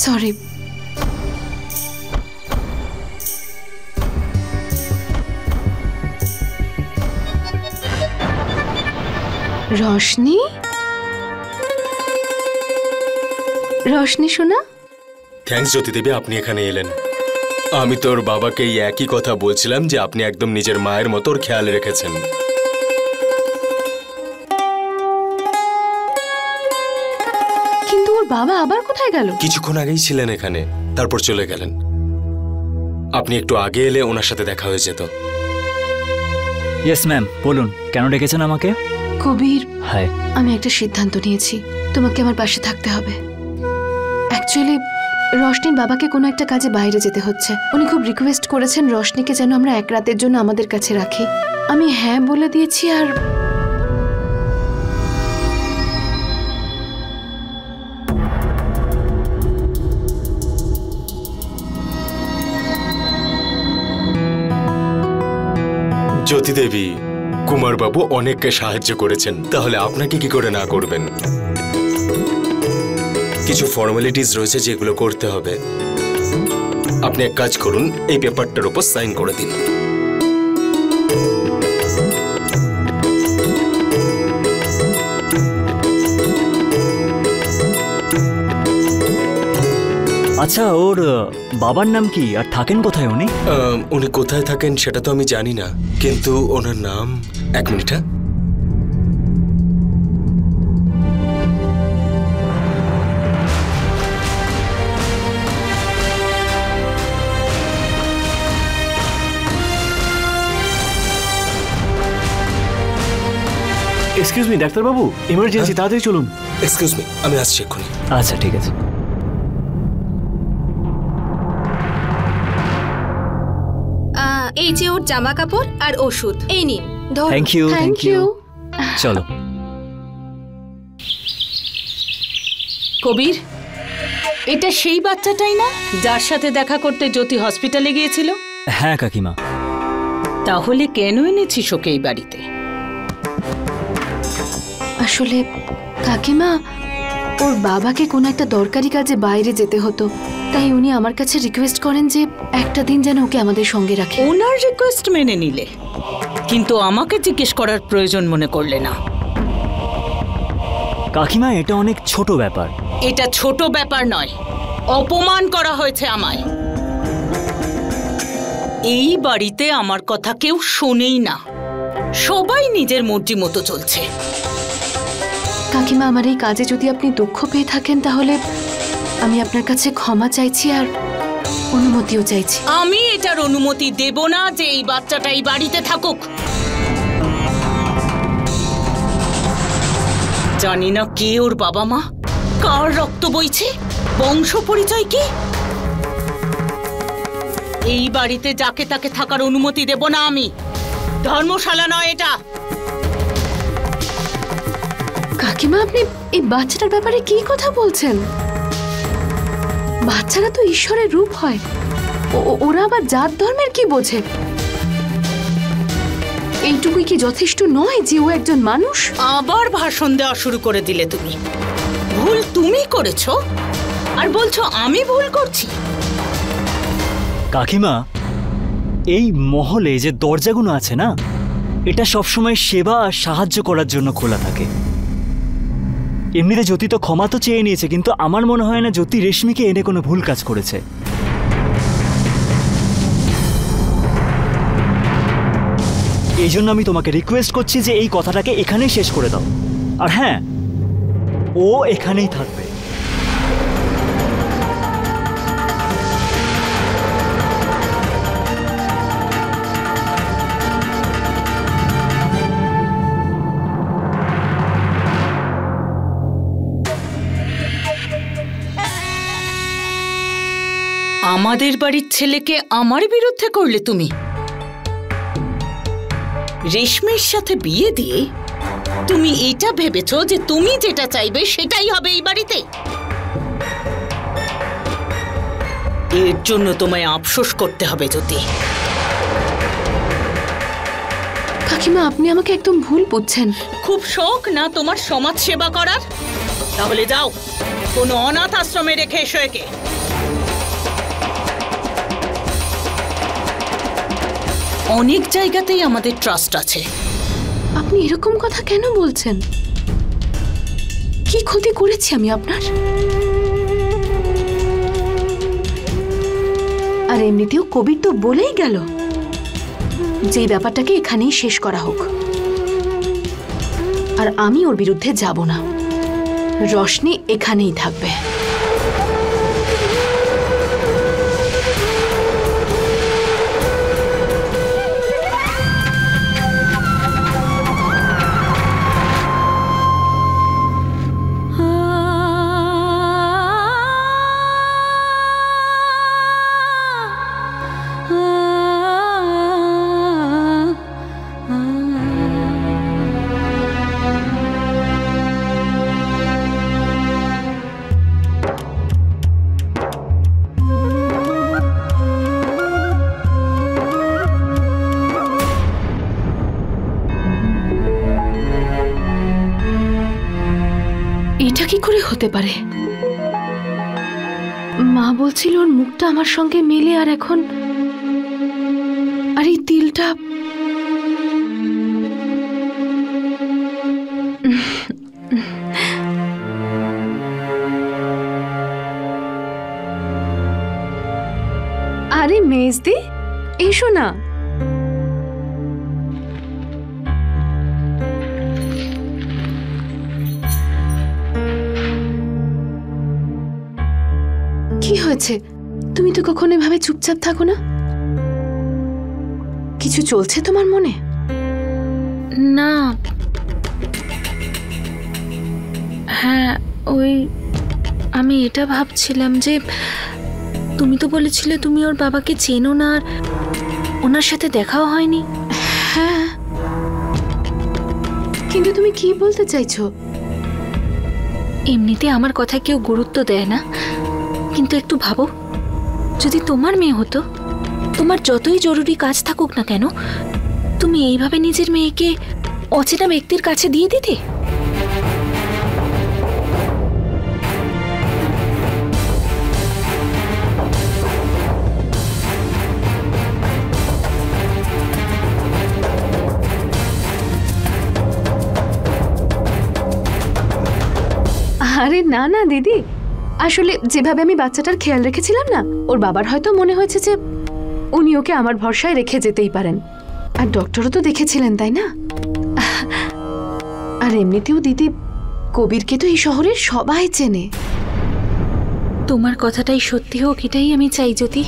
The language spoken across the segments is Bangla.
সরি। রোশনি, রোশনি শোনা। থ্যাঙ্কস জ্যোতি দেবী, আপনি এখানে এলেন। আমি তোর বাবাকে এই একই কথা বলছিলাম যে আপনি একদম নিজের মায়ের মতো ওর খেয়াল রেখেছেন। কিন্তু ওর বাবা আবার কোথায় গেল? কিছুক্ষণ আগেই ছিলেন এখানে, তারপর চলে গেলেন। আপনি একটু আগে এলে ওনার সাথে দেখা হয়ে যেত। ইয়েস ম্যাম, বলুন কেন ডেকেছেন আমাকে? কবির, হাই। আমি একটা সিদ্ধান্ত নিয়েছি, তোমাকে আমার পাশে থাকতে হবে। অ্যাকচুয়ালি রোশনির বাবাকে কোনো একটা কাজে বাইরে যেতে হচ্ছে। উনি খুব রিকোয়েস্ট করেছেন রোশনিকে যেন আমরা এক রাতের জন্য আমাদের কাছে রাখি। আমি হ্যাঁ বলে দিয়েছি। আর জ্যোতি দেবী, কুমার বাবু অনেককে সাহায্য করেছেন, তাহলে আপনাকে কি করে না করবেন? কিছু ফর্মালিটিস রয়েছে যেগুলো করতে হবে। আপনি এক কাজ করুন, এই পেপারটার উপর সাইন করে দিন। আচ্ছা, ওর বাবার নাম কি আর থাকেন কোথায় উনি? উনি কোথায় থাকেন সেটা তো আমি জানি না, কিন্তু ওনার নাম, এক মিনিট। এক্সকিউজ মি ডাক্তারবাবু, ইমার্জেন্সি, তাড়াতাড়ি চলুন। এক্সকিউজ মি, আমি আসছি এক্ষুনি। আচ্ছা ঠিক আছে। এই যে ওর জামা কাপড় আর ওষুধ, এই নিন। Thank you. Thank you. চলো। কবির, এটা সেই বাচ্চাটাই না যার সাথে দেখা করতে জ্যোতি হসপিটালে গিয়েছিল? হ্যাঁ কাকিমা। তাহলে কেন এনেছিস ওকে এই বাড়িতে? আসলে কাকিমা, ওর বাবাকে কোনো একটা দরকারি কাজে বাইরে যেতে হতো, তাই উনি আমার কাছে রিকোয়েস্ট করেন যে একটা দিন যেন ওকে আমাদের সঙ্গে রাখে। ওনার রিকোয়েস্ট মেনে নিলে, কিন্তু আমাকে জিজ্ঞেস করার প্রয়োজন মনে করলে না। কাকিমা, এটা অনেক ছোট ব্যাপার। এটা ছোট ব্যাপার নয়, অপমান করা হয়েছে আমায়। এই বাড়িতে আমার কথা কেউ শোনেই না, সবাই নিজের মর্জি মতো চলছে। কাকিমা, আমার এই কাজে যদি আপনি দুঃখ পেয়ে থাকেন তাহলে আমি আপনার কাছে ক্ষমা চাইছি আর অনুমতিও চাইছি। আমি এটার অনুমতি দেব না যে এই বাচ্চাটা এই বাড়িতে থাকুক। জানি না কে ওর বাবা মা, কার রক্ত বইছে, বংশ পরিচয় কি। এই বাড়িতে যাকে তাকে থাকার অনুমতি দেব না আমি। ধর্মশালা নয় এটা। কাকিমা, আপনি এই বাচ্চাটার ব্যাপারে কি কথা বলছেন? বাচ্চারা তো ঈশ্বরের রূপ হয়, ওরা আবার জাত ধর্মের কি বোঝে? এইটুকুই কি যথেষ্ট নয় যে ও একজন মানুষ? আবার ভাষণ দেওয়া শুরু করে দিলে তুমি। ভুল তুমি করেছো আর বলছো আমি ভুল করছি। কাকিমা, এই মহলে যে দরজাগুলো আছে না, এটা সবসময় সেবা আর সাহায্য করার জন্য খোলা থাকে। এমনিতে জ্যোতি তো ক্ষমা তো চেয়ে নিয়েছে, কিন্তু আমার মনে হয় না জ্যোতি রেশমিকে এনে কোনো ভুল কাজ করেছে। এই জন্য আমি তোমাকে রিকোয়েস্ট করছি যে এই কথাটাকে এখানেই শেষ করে দাও। আর হ্যাঁ, ও এখানেই থাকবে। আমাদের বাড়ির ছেলেকে আমার বিরুদ্ধে করলে তুমি। রেশমির সাথে বিয়ে দিয়ে তুমি এটা ভেবেছো যে তুমি যেটা চাইবে সেটাই হবে এই বাড়িতে। এর জন্য তোমায় আফসোস করতে হবে জ্যোতি। কাকিমা, আপনি আমাকে একদম ভুল বুঝছেন। খুব শখ না তোমার সমাজ সেবা করার? তাহলে যাও, কোনো অনাথ আশ্রমে রেখে এসো একে। অনেক জায়গাতেই আমাদের ট্রাস্ট আছে। আপনি এরকম কথা কেন বলছেন? কি ক্ষতি করেছি আমি আপনার? আর এমনিতেও কবির তো বলেই গেল যে এই ব্যাপারটাকে এখানেই শেষ করা হোক, আর আমি ওর বিরুদ্ধে যাব না। রশনি এখানেই থাকবে। এটা কি করে হতে পারে? মা বলছিল ওর মুখটা আমার সঙ্গে মেলে, আর এখন আর এই তিলটা। আরে মেজদি, এসো না। কি হয়েছে? তুমি তো কখনো এভাবে চুপচাপ থাকো না। কিছু চলছে তোমার মনে? না, হ্যাঁ, ওই আমি এটা ভাবছিলাম যে তুমি তো বলেছিলে তুমি ওর বাবাকে চেনো না, আর ওনার সাথে দেখাও হয়নি। হ্যাঁ, কিন্তু তুমি কি বলতে চাইছো? এমনিতে আমার কথা কেউ গুরুত্ব দেয় না, কিন্তু একটু ভাবো, যদি তোমার মেয়ে হতো, তোমার যতই জরুরি কাজ থাকুক না কেন, তুমি এইভাবে নিজের মেয়েকে অচেনা ব্যক্তির কাছে দিয়ে দিতে? আরে না না দিদি, আসলে যেভাবে আমি বাচ্চাটার খেয়াল রেখেছিলাম না, ওর বাবার হয়তো মনে হয়েছে যে উনি ওকে আমার ভরসায় রেখে যেতেই পারেন। আর ডক্টরও তো দেখেছিলেন, তাই না? আর এমনিতেও দিদি, কবিরকে তো এই শহরের সবাই চেনে। তোমার কথাটাই সত্যি হোক এটাই আমি চাই জ্যোতি,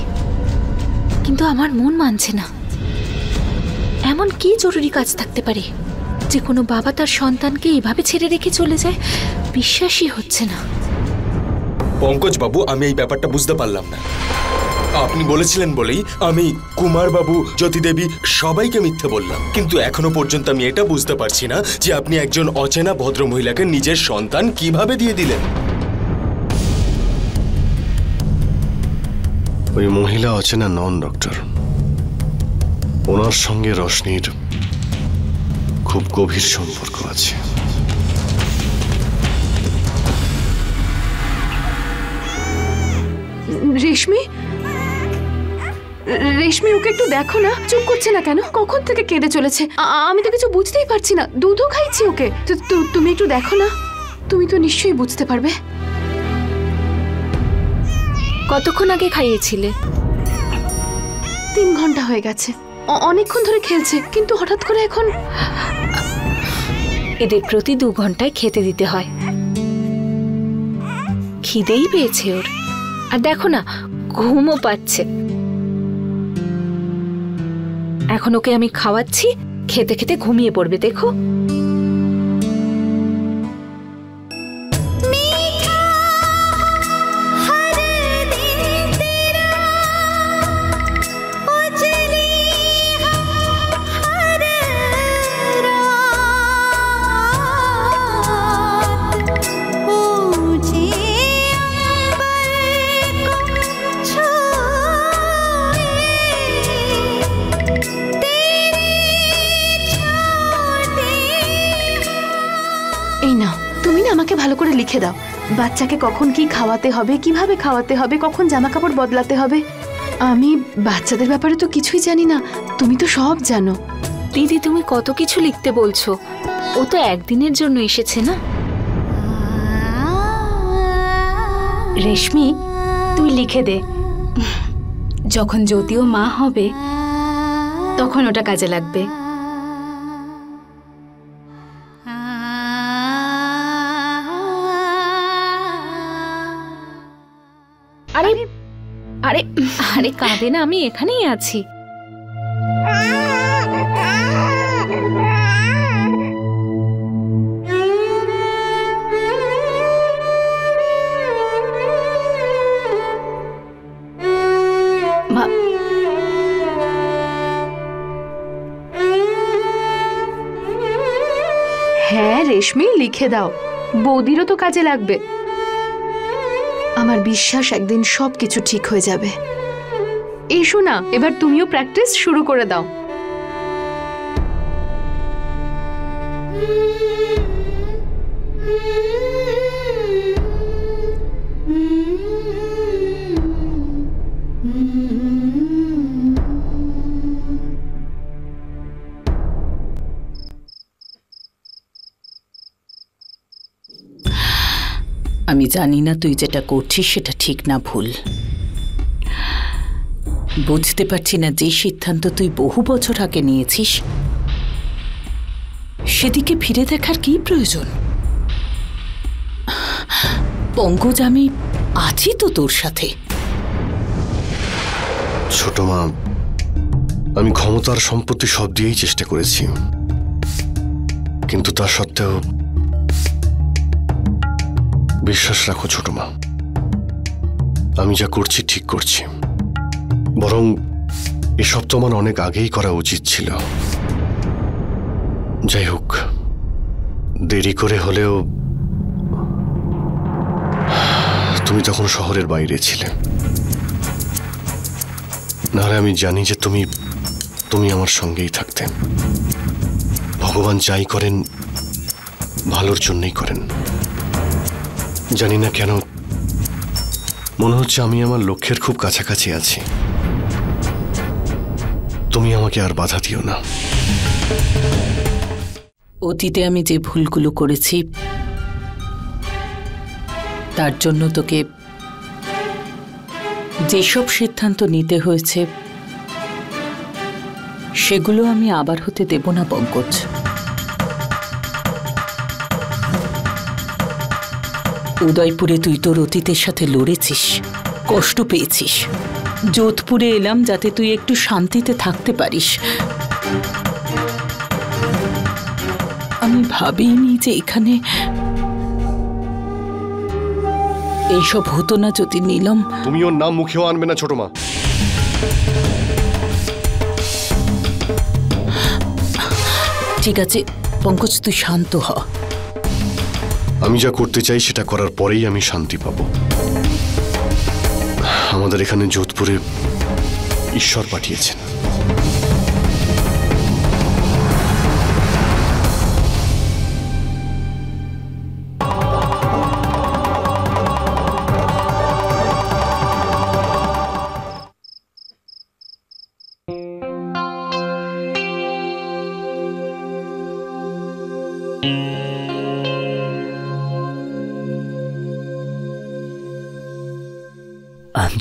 কিন্তু আমার মন মানছে না। এমন কি জরুরি কাজ থাকতে পারে যে কোনো বাবা তার সন্তানকে এইভাবে ছেড়ে রেখে চলে যায়? বিশ্বাসই হচ্ছে না। পঙ্কজ বাবু, আমি এই ব্যাপারটা বুঝতে পারলাম না। আপনি বলেছিলেন বলেই আমি কুমার বাবু, জ্যোতি দেবী সবাইকে মিথ্যে বললাম, কিন্তু এখনো পর্যন্ত আমি এটা বুঝতে পারছি না যে আপনি একজন অচেনা ভদ্র মহিলাকে নিজের সন্তান কিভাবে দিয়ে দিলেন। ওই মহিলা অচেনা নন ডক্টর, ওনার সঙ্গে রশনির খুব গভীর সম্পর্ক আছে। রেশমি, রেশমি, ওকে একটু দেখো না, চুপ করছে না কেন? কখন থেকে কেঁদে চলেছে, আমি তো কিছু বুঝতেই পারছি না। দুধও খাইছি ওকে। তুমি একটু দেখো না, তুমি তো নিশ্চয়ই বুঝতে পারবে। কতক্ষণ আগে খাইয়েছিলে? 3 ঘন্টা হয়ে গেছে। অনেকক্ষণ ধরে খেলছে, কিন্তু হঠাৎ করে এখন। এদের প্রতি 2 ঘন্টায় খেতে দিতে হয়। খিদেই পেয়েছে ওর, আর দেখো না ঘুমও পাচ্ছে। এখন ওকে আমি খাওয়াচ্ছি, খেতে খেতে ঘুমিয়ে পড়বে, দেখো। আমাকে ভালো করে লিখে দাও, বাচ্চাকে কখন কি খাওয়াতে হবে, কিভাবে খাওয়াতে হবে, কখন জামা কাপড় বদলাতে হবে। আমি বাচ্চাদের ব্যাপারে তো কিছুই জানি না, তুমি তো সব জানো। দিদি তুমি কত কিছু লিখতে বলছো, ও তো একদিনের জন্য এসেছে না। রেশমি, তুই লিখে দে, যখন জ্যোতিও মা হবে তখন ওটা কাজে লাগবে। আরে আরে আরে কাঁদে না, আমি এখানেই আছি। হ্যাঁ রেশমি, লিখে দাও, বৌদিরও তো কাজে লাগবে। আমার বিশ্বাস একদিন সবকিছু ঠিক হয়ে যাবে। এসো না, এবার তুমিও প্র্যাকটিস শুরু করে দাও। আমি জানি না তুই যেটা করছিস সেটা ঠিক না ভুল, বুঝতে পারছি না যে সিদ্ধান্ত তুই বহু বছর আগে নিয়েছিস সেদিকে ফিরে দেখার কি প্রয়োজন। পঙ্কজ, আমি আছি তো তোর সাথে। ছোট মা, আমি ক্ষমতার সম্পত্তি সব দিয়েই চেষ্টা করেছি, কিন্তু তা সত্ত্বেও বিশ্বাস রাখো ছোট মা, আমি যা করছি ঠিক করছি। বরং এসব তো আমার অনেক আগেই করা উচিত ছিল। যাই হোক, দেরি করে হলেও তুমি তখন শহরের বাইরে ছিলে, নাহলে আমি জানি যে তুমি আমার সঙ্গেই থাকতে। ভগবান যাই করেন ভালোর জন্যই করেন। জানি না কেন মনে হচ্ছে আমি আমার লক্ষ্যের খুব কাছাকাছি আছি। তুমি আমাকে আর বাধা দিও না। অতীতে আমি যে ভুলগুলো করেছি তার জন্য তোকে যেসব সিদ্ধান্ত নিতে হয়েছে সেগুলো আমি আবার হতে দেব না পঙ্কজ। উদয়পুরে তুই তোর অতীতের সাথে লড়েছিস, কষ্ট পেয়েছিস। যোধপুরে এলাম যাতে তুই একটু শান্তিতে থাকতে পারিস। আমি ভাবিনি যে এখানে এইসব হতো না। যদি নিলাম, তুমি ওর নাম মুখেও আনবে না ছোট মা। ঠিক আছে পঙ্কজ, তুই শান্ত হ। আমি যা করতে চাই সেটা করার পরেই আমি শান্তি পাব। আমাদের এখানে যোধপুরে ঈশ্বর পাঠিয়েছেন।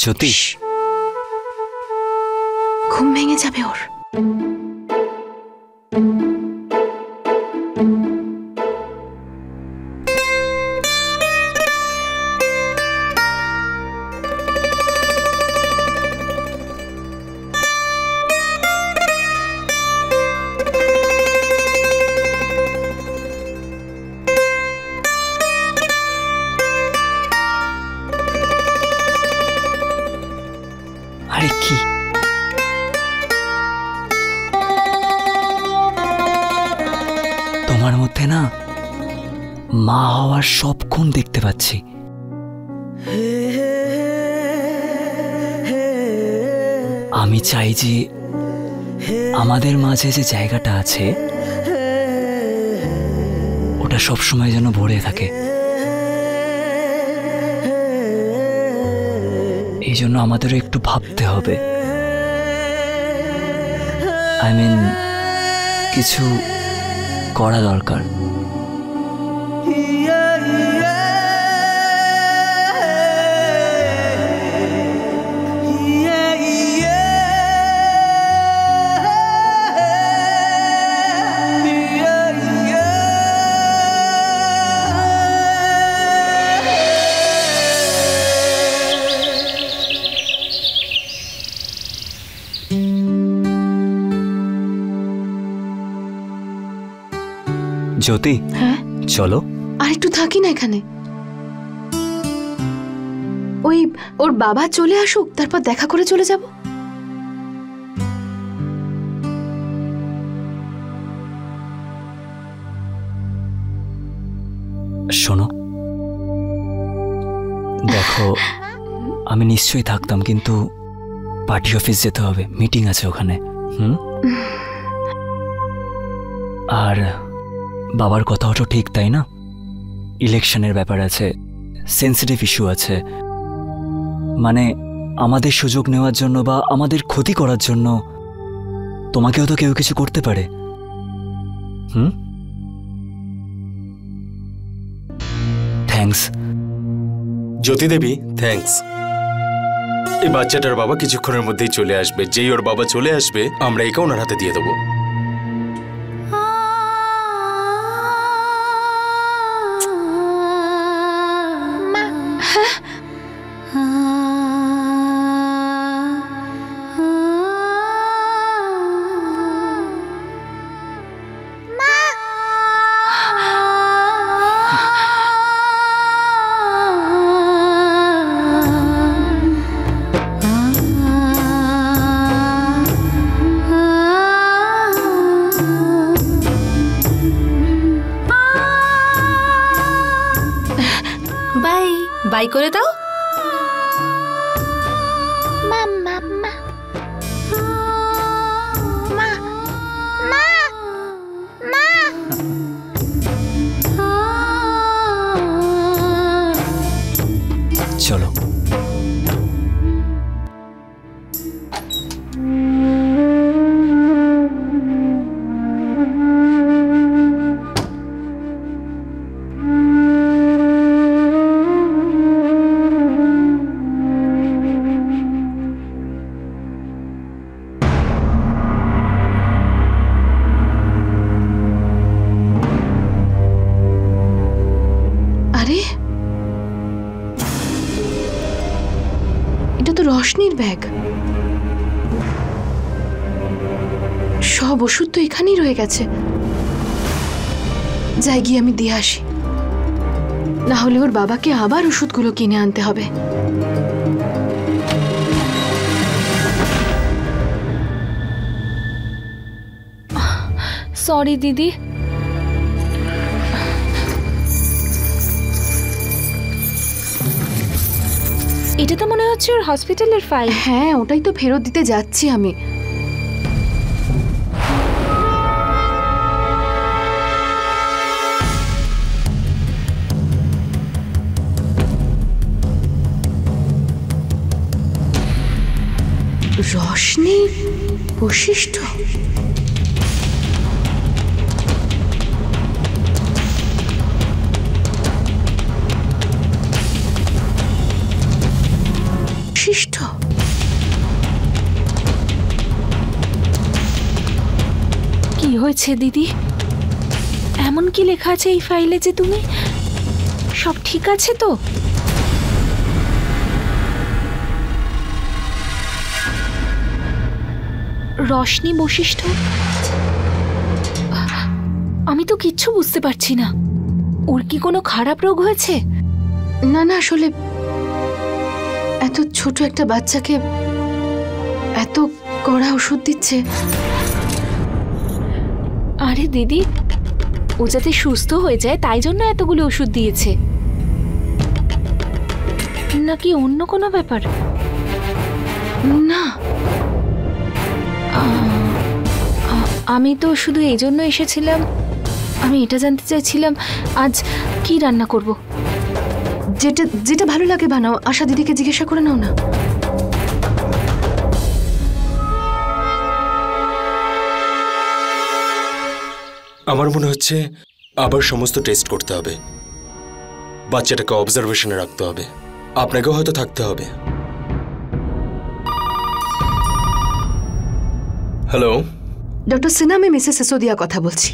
জ্যোতিষ, ঘুম ভেঙে যাবে ওর। আরে কি তোমার মধ্যে না মা হওয়ার সব গুণ দেখতে পাচ্ছি। আমি চাই যে আমাদের মাঝে যে জায়গাটা আছে ওটা সবসময় যেন ভরে থাকে। এই জন্য আমাদেরও একটু ভাবতে হবে আই মিন কিছু করা দরকার। জ্যোতি, হ্যাঁ চলো। আর একটু থাকি না এখানে, ওই ওর বাবা চলে আসুক, তারপর দেখা করে চলে যাব। শোনো, দেখো আমি নিশ্চয়ই থাকতাম, কিন্তু পার্টি অফিস যেতে হবে, মিটিং আছে ওখানে। আর বাবার কথাও তো ঠিক, তাই না? ইলেকশনের ব্যাপার আছে, সেন্সিটিভ ইস্যু আছে, মানে আমাদের সুযোগ নেওয়ার জন্য বা আমাদের ক্ষতি করার জন্য তোমাকেও তো কেউ কিছু করতে পারে। থ্যাঙ্কস জ্যোতি দেবী, থ্যাঙ্কস। এই বাচ্চাটার বাবা কিছুক্ষণের মধ্যেই চলে আসবে। যেই ওর বাবা চলে আসবে আমরা একে ওনার হাতে দিয়ে দেবো। বাই বাই করে দাও। চলো। আরে এটা তো রশনির ব্যাগ। সব ওষুধ তো এখানেই রয়ে গেছে। যাই গিয়ে আমি দিয়ে আসি, না হলে ওর বাবাকে আবার ওষুধগুলো কিনে আনতে হবে। সরি দিদি। এটা তো মনে হচ্ছে ওর হসপিটালের ফাইল। হ্যাঁ, ওটাই তো ফেরত দিতে যাচ্ছি আমি। রশনি বশিষ্ঠ, বশিষ্ঠ। কি হয়েছে দিদি? এমন কি লেখা আছে এই ফাইলে যে তুমি সব ঠিক আছে তো? রশনি বশিষ্ঠ, আমি তো কিচ্ছু বুঝতে পারছি না। ওর কি কোনো খারাপ রোগ হয়েছে? না না, আসলে এত ছোট একটা বাচ্চাকে এত কড়া ওষুধ দিচ্ছে। আরে দিদি, ও যাতে সুস্থ হয়ে যায় তাই জন্য এতগুলো ওষুধ দিয়েছে, নাকি অন্য কোনো ব্যাপার? না, আমি তো শুধু এই জন্য এসেছিলাম, আমি এটা জানতে চাইছিলাম আজ কি রান্না করব। যেটা যেটা ভালো লাগে বানাও। আশা দিদিকে জিজ্ঞাসা করে নাও না। আমার মনে হচ্ছে আবার সমস্ত টেস্ট করতে হবে, বাচ্চাটাকে অবজারভেশনে রাখতে হবে, আপনাকেও হয়তো থাকতে হবে। হ্যালো ডক্টর সিনহা, আমি মিসেস সিসোদিয়া কথা বলছি।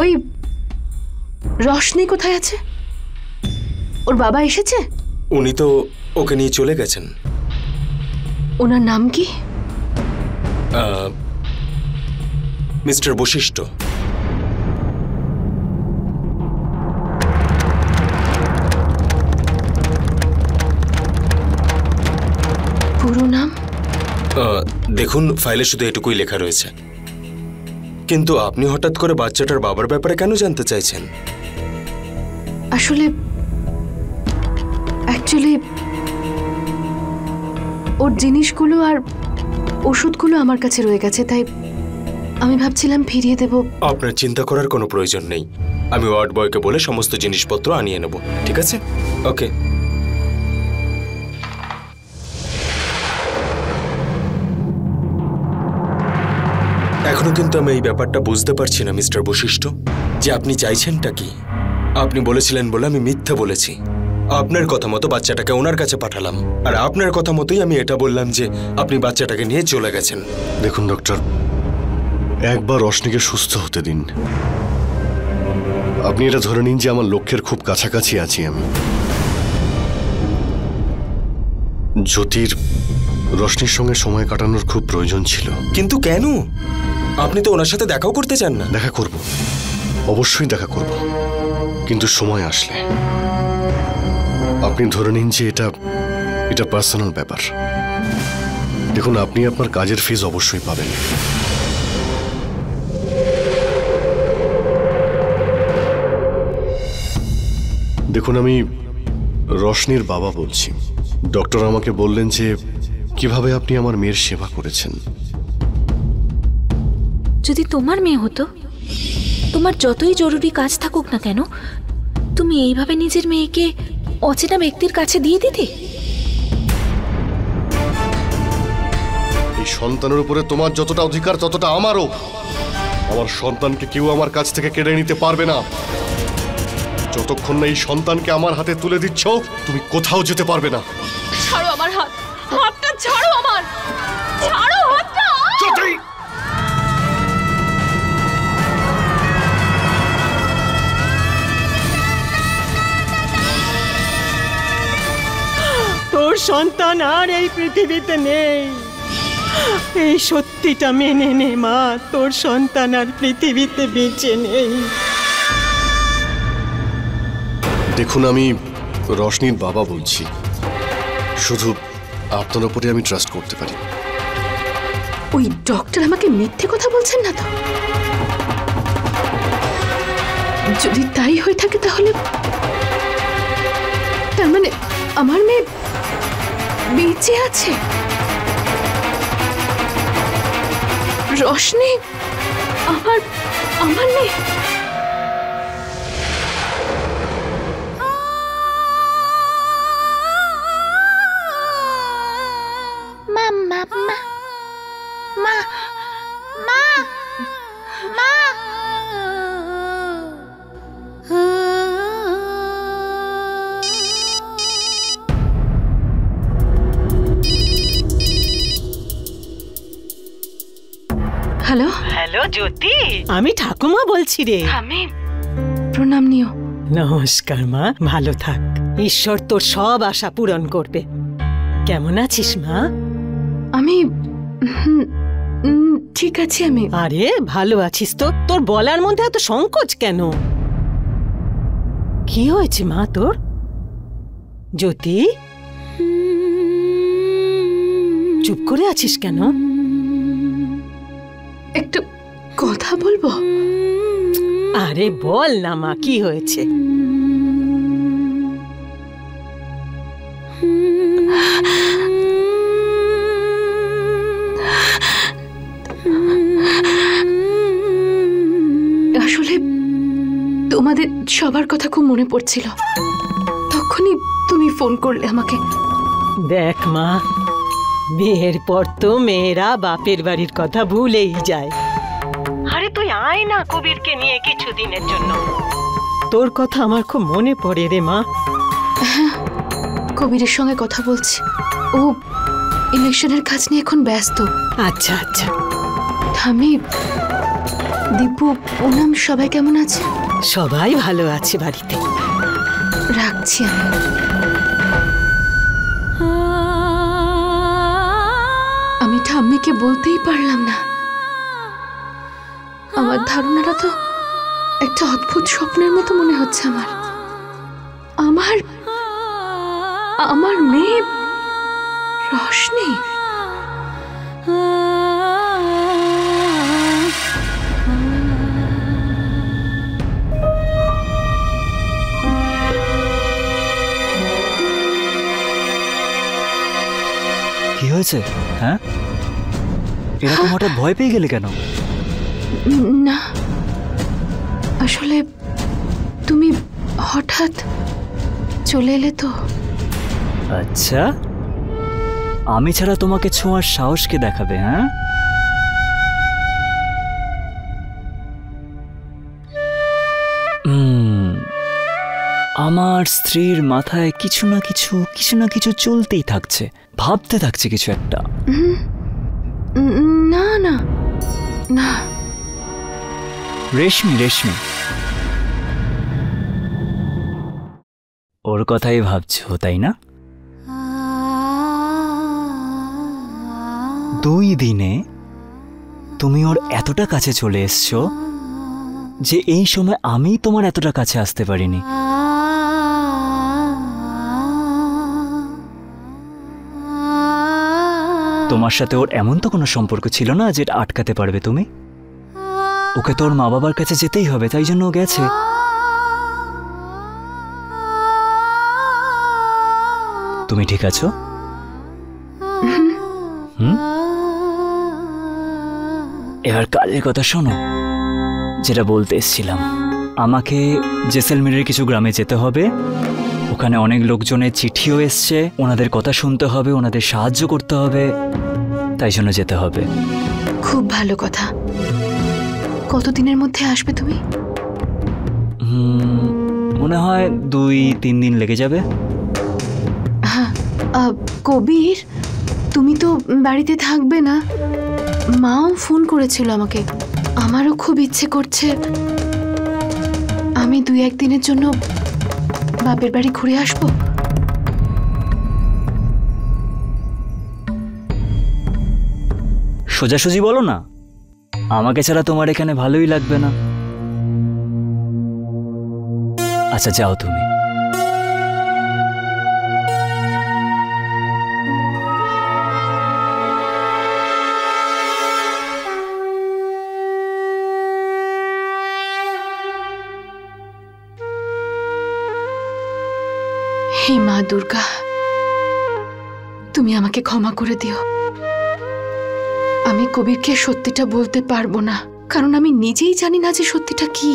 ওই রশনি কোথায় আছে? ওর বাবা এসেছে? উনি তো ওকে নিয়ে চলে গেছেন। ওনার নাম কি? মিস্টার বশিষ্ঠ। পুরো নাম? দেখুন, ফাইলে শুধু এটুকুই লেখা রয়েছে। কিন্তু আপনি হঠাৎ করে বাচ্চাটার বাবার ব্যাপারে কেন জানতে চাইছেন? আসলে অ্যাকচুয়ালি ওর জিনিসগুলো আর ওষুধগুলো আমার কাছে রয়ে গেছে, তাই আমি ভাবছিলাম ফিরিয়ে দেব। আপনার চিন্তা করার কোনো প্রয়োজন নেই, আমি ওয়ার্ড বয়কে বলে সমস্ত জিনিসপত্র আনিয়ে নেব, ঠিক আছে? ওকে। এখনো কিন্তু আমি এই ব্যাপারটা বুঝতে পারছি না মিস্টার বশিষ্ঠ, যে আপনি চাইছেনটা কি। আপনি বলেছিলেন বলে আমি মিথ্যা বলেছি, আপনার কথা মতো বাচ্চাটাকে ওনার কাছে পাঠালাম, আর আপনার কথা মতোই আমি এটা বললাম যে আপনি বাচ্চাটাকে নিয়ে চলে গেছেন। দেখুন ডক্টর, একবার রশনিকে সুস্থ হতে দিন। আপনি এটা ধরে নিন যে আমার লক্ষ্যের খুব কাছাকাছি আছি আমি। জ্যোতির রশনির সঙ্গে সময় কাটানোর খুব প্রয়োজন ছিল। কিন্তু কেন? আপনি তো ওনার সাথে দেখাও করতে চান না? দেখা করব, অবশ্যই দেখা করব, কিন্তু সময় আসলে। আপনি ধরে নিন যে এটা পার্সোনাল ব্যাপার। দেখুন, আপনি আপনার কাজের ফিস অবশ্যই পাবেন। দেখুন, আমি রশনির বাবা বলছি। ডক্টর আমাকে বললেন যে কিভাবে আপনি আমার মেয়ের সেবা করেছেন। যদি তোমার মেয়ে হতো, তোমার যতই জরুরি কাজ থাকুক না কেন, তুমি এইভাবে নিজের মেয়েকে অচেনা ব্যক্তির কাছে দিয়ে দিতে? এই সন্তানের উপরে তোমার যতটা অধিকার ততটা আমারও। আমার সন্তানকে কেউ আমার কাছ থেকে কেড়ে নিতে পারবে না। যতক্ষণ না এই সন্তানকে আমার হাতে তুলে দিচ্ছ, তুমি কোথাও যেতে পারবে না। ছাড়ো আমার হাত, হাতটা ছাড়ো আমার, ছাড়ো হাতটা। তোর সন্তান আর এই পৃথিবীতে নেই। এই সত্যিটা মেনে নে মা, তোর সন্তান আর পৃথিবীতে বেঁচে নেই। দেখুন, আমি রশনির বাবা বলছি। শুধু আপনার উপরে আমি ট্রাস্ট করতে পারি। ওই ডক্টর আমাকে মিথ্যে কথা বলছেন না তো? যদি তাই হয়ে থাকে তাহলে তার মানে আমার মেয়ে বেঁচে আছে। রশনি আমার মেয়ে। হ্যালো হ্যালো জ্যোতি, আমি ঠাকুমা বলছি রে। আমি প্রণাম নিও। নমস্কার মা, ভালো থাক। ঈশ্বর তোর সব আশা পূরণ করবে। কেমন আছিস মা? আমি ঠিক আছি। আমি আরে ভালো আছিস তো? তোর বলার মধ্যে এত সংকোচ কেন? কি হয়েছে মা তোর? জ্যোতি, চুপ করে আছিস কেন? একটু কথা বলবো? আরে বল না মা, কি হয়েছে? আসলে তোমাদের সবার কথা খুব মনে পড়ছিল, তখনই তুমি ফোন করলে আমাকে। দেখ মা, বিয়ের পর তো মেয়েরা বাপের বাড়ির কথা ভুলেই যায়। আরে তুই আয় না কবিরকে নিয়ে কিছুদিনের জন্য। তোর কথা আমার খুব মনে পড়ে রে মা। কবিরের সঙ্গে কথা বলছি, ও ইলেকশনের কাজ নিয়ে এখন ব্যস্ত। আচ্ছা আচ্ছা। আমি দীপু, পুনম সবাই কেমন আছে? সবাই ভালো আছে বাড়িতে। রাখছি আমি। আমি ঠাম্মিকে বলতেই পারলাম না। আমার ধারণাটা তো একটা অদ্ভুত স্বপ্নের মতো মনে হচ্ছে আমার। আমার আমার মেয়ে রোশনি। কি হয়েছে? হ্যাঁ, এরকম হঠাৎ ভয় পেয়ে গেলে কেন? না, আসলে তুমি হঠাৎ চলে এলে তো। আচ্ছা, আমি ছাড়া তোমাকে ছোঁয়ার সাহসকে দেখাবে? হ্যাঁ, আমার স্ত্রীর মাথায় কিছু না কিছু চলতেই থাকছে, ভাবতে থাকছে কিছু একটা। না না না, রেশমি রেশমি, ওর কথাই ভাবছো তাই না? 2 দিনে তুমি ওর এতটা কাছে চলে এসছো যে এই সময় আমি তোমার এতটা কাছে আসতে পারিনি। তোমার সাথে ওর এমন তো কোনো সম্পর্ক ছিল না যেটা আটকাতে পারবে তুমি। ওকে তোর মা বাবার কাছে যেতেই হবে, তাই জন্য ও গেছে। তুমি ঠিক আছো? এবার কাজের কথা শোনো, যেটা বলতে এসেছিলাম। আমাকে জেসেলমেরের কিছু গ্রামে যেতে হবে, ওখানে অনেক লোকজনের চিঠিও এসছে, ওনাদের কথা শুনতে হবে, ওনাদের সাহায্য করতে হবে, তাই জন্য যেতে হবে। খুব ভালো কথা। কতদিনের মধ্যে আসবে তুমি? মনে হয় 2-3 দিন লেগে যাবে। হ্যাঁ, কবির, তুমি তো বাড়িতে থাকবে না। মাও ফোন করেছিল আমাকে। আমারও খুব ইচ্ছে করছে আমি 2-1 দিনের জন্য বাপের বাড়ি ঘুরে আসবো। সোজাসুজি বলো না, আমাকে ছাড়া তোমার এখানে ভালোই লাগবে না। আচ্ছা যাও তুমি। হে মা দুর্গা, তুমি আমাকে ক্ষমা করে দিও। আমি কবিরকে সত্যিটা বলতে পারবো না, কারণ আমি নিজেই জানি না যে সত্যিটা কি।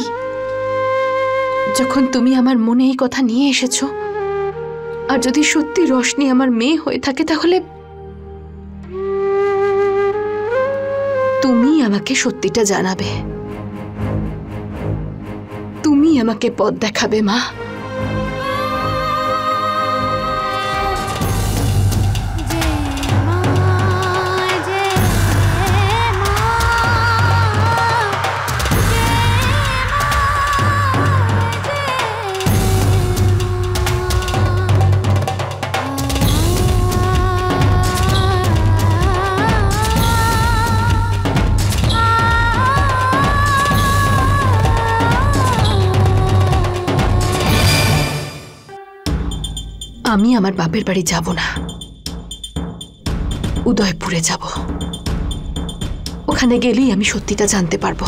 যখন তুমি আমার মনে এই কথা নিয়ে এসেছো, আর যদি সত্যি রোশনি আমার মেয়ে হয়ে থাকে, তাহলে তুমি আমাকে সত্যিটা জানাবে, তুমি আমাকে পথ দেখাবে মা। আমি আমার বাপের বাড়ি যাব না, উদয়পুরে যাব। ওখানে গেলেই আমি সত্যিটা জানতে পারবো।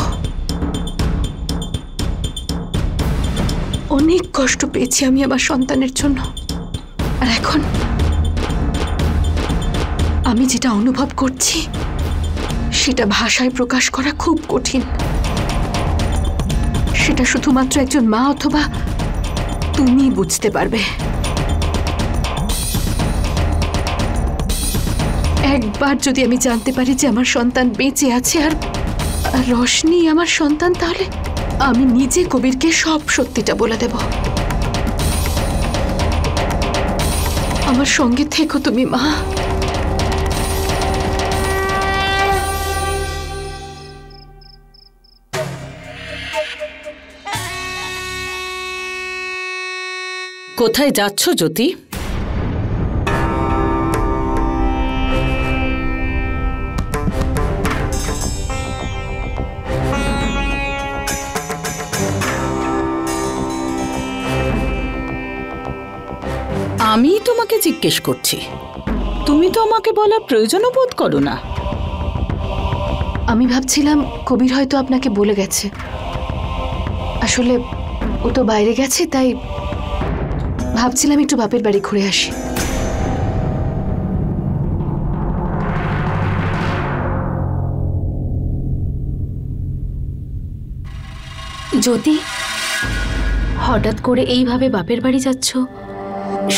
অনেক কষ্ট পেয়েছি আমি আমার সন্তানের জন্য, আর এখন আমি যেটা অনুভব করছি সেটা ভাষায় প্রকাশ করা খুব কঠিন। সেটা শুধুমাত্র একজন মা অথবা তুমি বুঝতে পারবে। একবার যদি আমি জানতে পারি যে আমার সন্তান বেঁচে আছে, আর রোশনি আমার সন্তান, তাহলে আমি নিজে কবিরকে সব সত্যিটা বলে দেব। আমার সঙ্গে থেকো তুমি মা। কোথায় যাচ্ছ জ্যোতি? আমি তোমাকে জিজ্ঞেস করছি, তুমি তো আমাকে বলার প্রয়োজনও বোধ করো না। আমি ভাবছিলাম কবির হয়তো আপনাকে বলে গেছে। আসলে ও তো বাইরে গেছে, তাই ভাবছিলাম একটু বাপের বাড়ি ঘুরে আসি। জ্যোতি, হঠাৎ করে এইভাবে বাপের বাড়ি যাচ্ছ,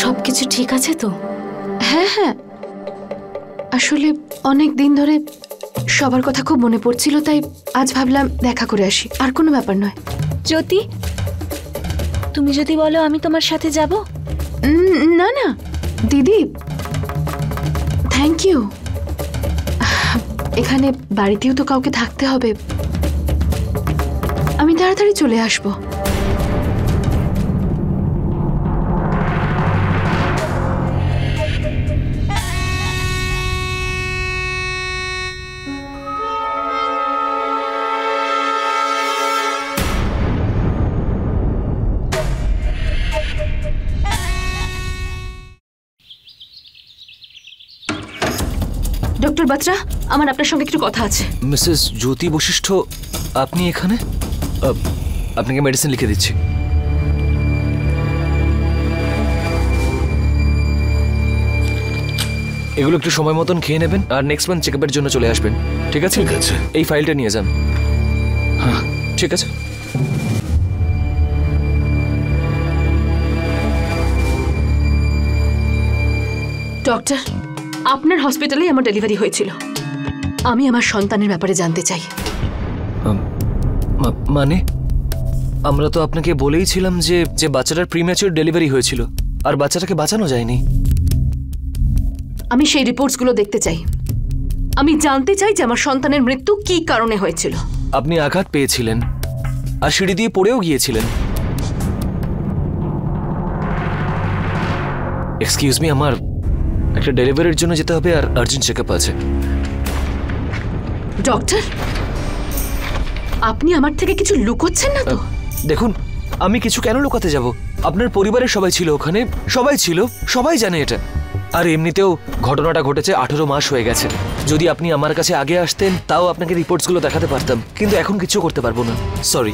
সবকিছু ঠিক আছে তো? হ্যাঁ হ্যাঁ, আসলে অনেক দিন ধরে সবার কথা খুব মনে পড়ছিল, তাই আজ ভাবলাম দেখা করে আসি, আর কোনো ব্যাপার নয়। জ্যোতি, তুমি যদি বলো আমি তোমার সাথে যাব। না না দিদি, থ্যাংক ইউ। এখানে বাড়িতেও তো কাউকে থাকতে হবে, আমি তাড়াতাড়ি চলে আসবো। ডক্টর বাত্রা, আমার আপনার সঙ্গে একটু কথা আছে। মিসেস জ্যোতি বশিষ্ঠ, আপনি এখানে? আপনাকে মেডিসিন লিখে দিচ্ছি। এগুলো একটু সময় মতন খেয়ে নেবেন, আর নেক্সট মান্থ চেকআপের জন্য চলে আসবেন, ঠিক আছে? ঠিক আছে। এই ফাইলটা নিয়ে যান। হ্যাঁ ঠিক আছে। ডক্টর, আপনার হসপিটালেই আমার ডেলিভারি হয়েছিল। আমি আমার সন্তানের ব্যাপারে জানতে চাই। মানে আমরা তো আপনাকে বলেইছিলাম যে বাচ্চাটার প্রিম্যাচিউর ডেলিভারি হয়েছিল, আর বাচ্চাটাকে বাঁচানো যায়নি। আমি সেই রিপোর্টসগুলো দেখতে চাই। আমি জানতে চাই যে আমার সন্তানের মৃত্যু কী কারণে হয়েছিল। আপনি আঘাত পেয়েছিলেন আর সিঁড়ি দিয়ে পড়েও গিয়েছিলেন। এক্সকিউজ মি, আমার একটা ডেলিভারির জন্য যেতে হবে, আর আর্জেন্ট চেকআপ আছে। ডক্টর, আপনি আমার থেকে কিছু লুকোচ্ছেন না তো? দেখুন, আমি কিছু কেন লুকাতে যাব? আপনার পরিবারের সবাই ছিল ওখানে, সবাই ছিল, সবাই জানে এটা। আর এমনিতেও ঘটনাটা ঘটেছে 18 মাস হয়ে গেছে। যদি আপনি আমার কাছে আগে আসতেন, তাও আপনাকে রিপোর্টসগুলো দেখাতে পারতাম, কিন্তু এখন কিছু করতে পারবো না, সরি।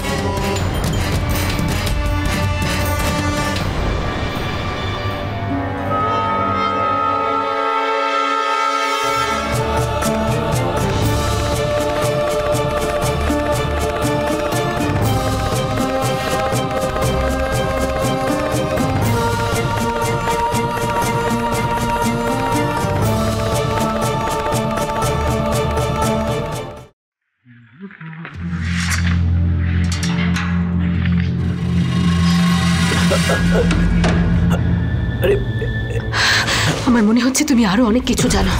আমার মনে হচ্ছে তুমি আরো অনেক কিছু জানো।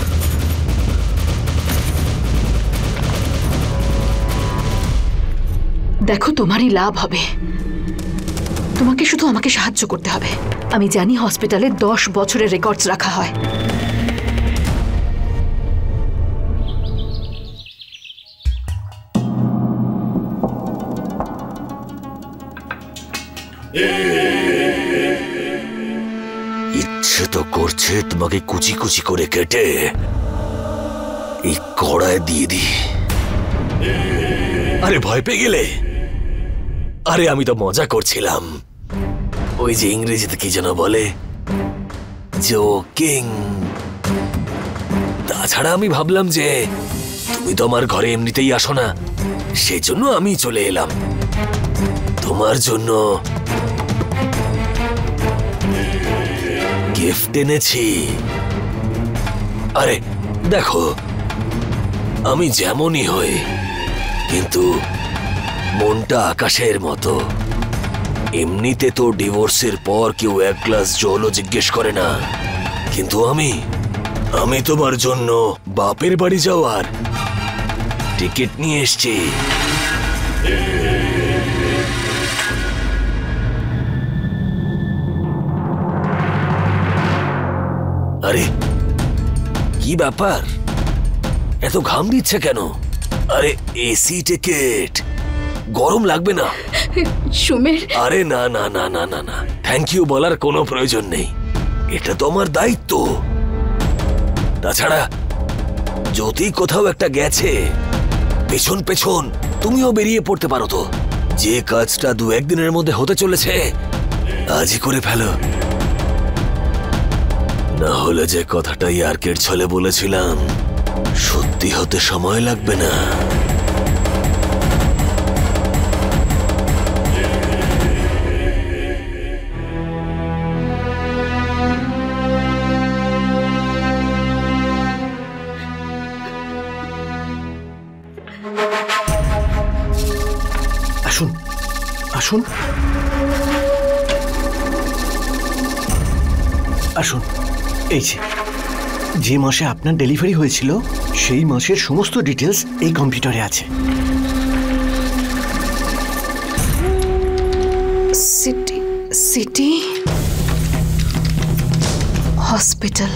দেখো, তোমারই লাভ হবে। তোমাকে শুধু আমাকে সাহায্য করতে হবে। আমি জানি হসপিটালে 10 বছরের রেকর্ডস রাখা হয়। ইচ্ছে তো করছে তোমাকে কুচি কুচি করে কেটে এই কড়ায় দিয়ে দি। আরে ভয় পেয়ে গেলে? আরে আমি তো মজা করছিলাম। ওই যে ইংরেজিতে কি যেন বলে, জোকিং। তাছাড়া আমি ভাবলাম যে তুমি তো আমার ঘরে এমনিতেই আসো না, সেজন্য আমি চলে এলাম তোমার জন্য। গিফট এনেছি। আরে দেখো, আমি যেমনই হই কিন্তু মনটা আকাশের মতো। এমনিতে তো ডিভোর্সের পর কেউ এক গ্লাস জলও জিজ্ঞেস করে না, কিন্তু আমি তোমার জন্য বাপের বাড়ি যাওয়ার টিকিট নিয়ে এসেছি। আরে কি ব্যাপার, এত ঘাম দিচ্ছে কেন? আরে এসি টিকিট, গরম লাগবে না? সুমের, আরে না না না না না না, থ্যাংক ইউ বলার কোনো প্রয়োজন নেই, এটা তো আমার দায়িত্ব। তাছাড়া যদি কোথাও একটা গেছে, পেছন পেছন তুমিও বেরিয়ে পড়তে পারো। তো যে কাজটা 2-1 দিনের মধ্যে হতে চলেছে আজই করে ফেলো, না হলে যে কথাটা ইয়ার্কের ছলে বলেছিলাম সত্যি হতে সময় লাগবে না। আসুন আসুন আসুন। এই যে মাসে আপনার ডেলিভারি হয়েছিল সেই মাসের সমস্ত ডিটেলস এই কম্পিউটারে আছে। City hospital.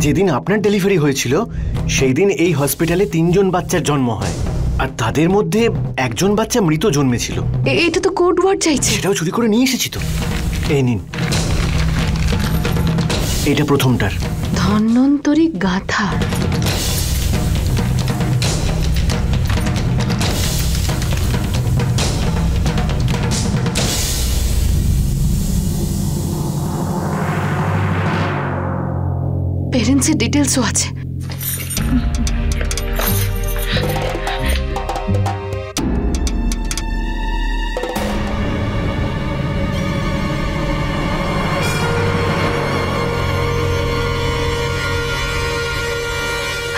যেদিন আপনার ডেলিভারি হয়েছিল সেই দিন এই হসপিটালে 3 জন বাচ্চার জন্ম হয়, আর তাদের মধ্যে একজন বাচ্চা মৃত জন্মেছিল। এটা তো কোড ওয়ার্ড চাইছে। সেটাও চুরি করে নিয়ে এসেছি তো। এই নিন, এটা প্রথমটার। ধন্বন্তরী গাথা। পেরেন্টসের ডিটেলসও আছে।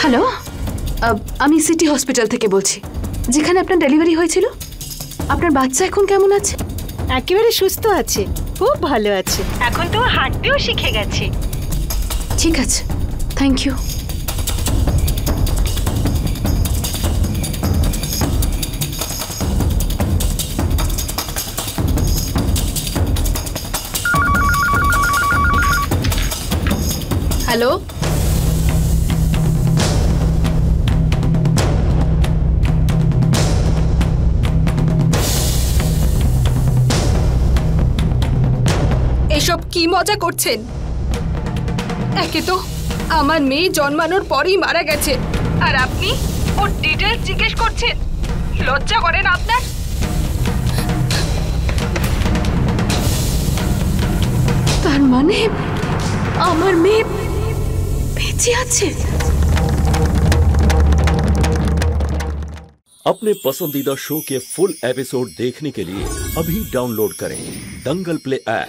হ্যালো, আমি সিটি হসপিটাল থেকে বলছি, যেখানে আপনার ডেলিভারি হয়েছিল। আপনার বাচ্চা এখন কেমন আছে? একেবারে সুস্থ আছে, খুব ভালো আছে, এখন তো হাঁটতেও শিখে গেছে। ঠিক আছে, থ্যাংক ইউ। হ্যালো, এসব কি মজা করছেন? একে তো আমার মেয়ে জন্মানোর পরেই মারা গেছে, আর আপনি ওর ডিটেলস জিজ্ঞেস করছেন। লজ্জা করেন আপনার? তার মানে আমার মেয়ে বেঁচে আছে। अपने पसंदीदा शो के फुल एपिसोड देखने के लिए अभी डाउनलोड करें दंगल प्ले ऐप।